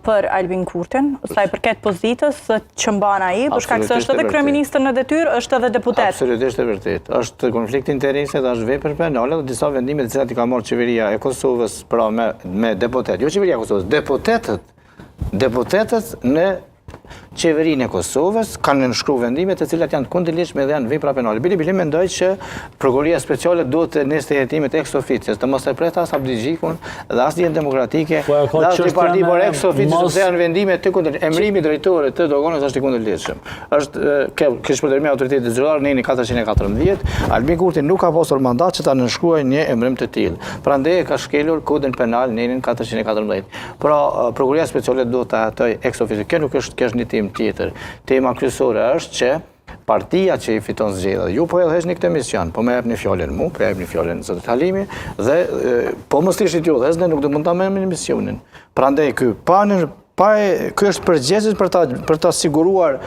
për Albin Kurtin, sa i përket pozitës që mban ai, për shkak se është edhe kryeministër në detyrë, është edhe deputet. Absolutisht e vërtet. Është konflikt interese dhe është vepër penale dhe disa vendime të cilat i ka marrë qeveria e Kosovës pra me deputet. Jo qeveria e Kosovës, deputetët në qeverinë e Kosovës kanë nënshkruar vendime të cilat janë të kundërligjshme dhe janë vepra penale. Bili mendoj që prokuroria speciale duhet të nisë hetimet ex officio, të mos e pret as abdigjikun dhe as dijen demokratike, dhe as të parti por ex officio sepse janë vendime të kundërligjshme. Emrimi i drejtorit të doganës është i kundërligjshëm. Është këshillëdërmi autoritetit zyrtar në 414. Albin Kurti nuk ka pasur mandat që ta nënshkruajë një emrim të tillë. Prandaj ka shkelur kodin penal në 414. Pra prokuroria speciale duhet ta hetojë ex officio. Kjo nuk është një temë tjetër. Tema kryesore është që partia që i fiton zgjedhjet, ju po e dhëni këtë mision, po më jepni fjalën mua, po jepni fjalën zotit Halimi dhe po mos ishit ju dhënë, nuk do mund ta merrni misionin. Prandaj ky është përgjegjës për ta siguruar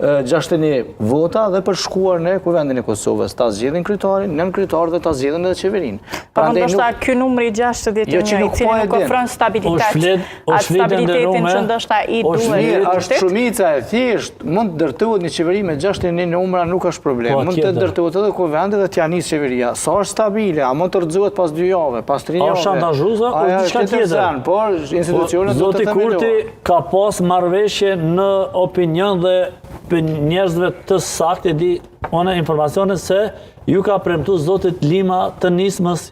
61 vota dhe për shkuar në Kuvendin e Kosovës, ta zgjedhin kryetarin, nën kryetar dhe ta zgjedhin edhe qeverinë. Prandaj ndoshta ky numri 61 i cili nuk ofron stabilitet, atë stabilitetin që ndoshta i duhet. Është shumica e thjesht, mund të ndërtohet një qeveri me 61 numra, nuk është problem. Mund të ndërtohet edhe Kuvendi dhe t'ia nisë qeveria. Sa është stabile, a mund të rrëzohet pas 2 javë, pas 3 javë? Është shantazhuese o diçka tjetër? Por institucionet do të Zoti Kurti ka pas marrëveshje në opinion dhe për njerëzve të saktë e di one informacione se ju ka premtu zotit Lima të nismës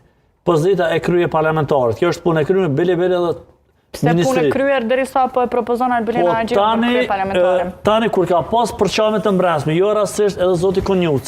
pozita e krye parlamentarët. Kjo është punë e kryer bile dhe pse punë e kryer derisa po e propozon Albin Kurti për krye parlamentare. Tani kur ka pas përçame të mbrëmshme, jo rastisht edhe zoti Konjuc.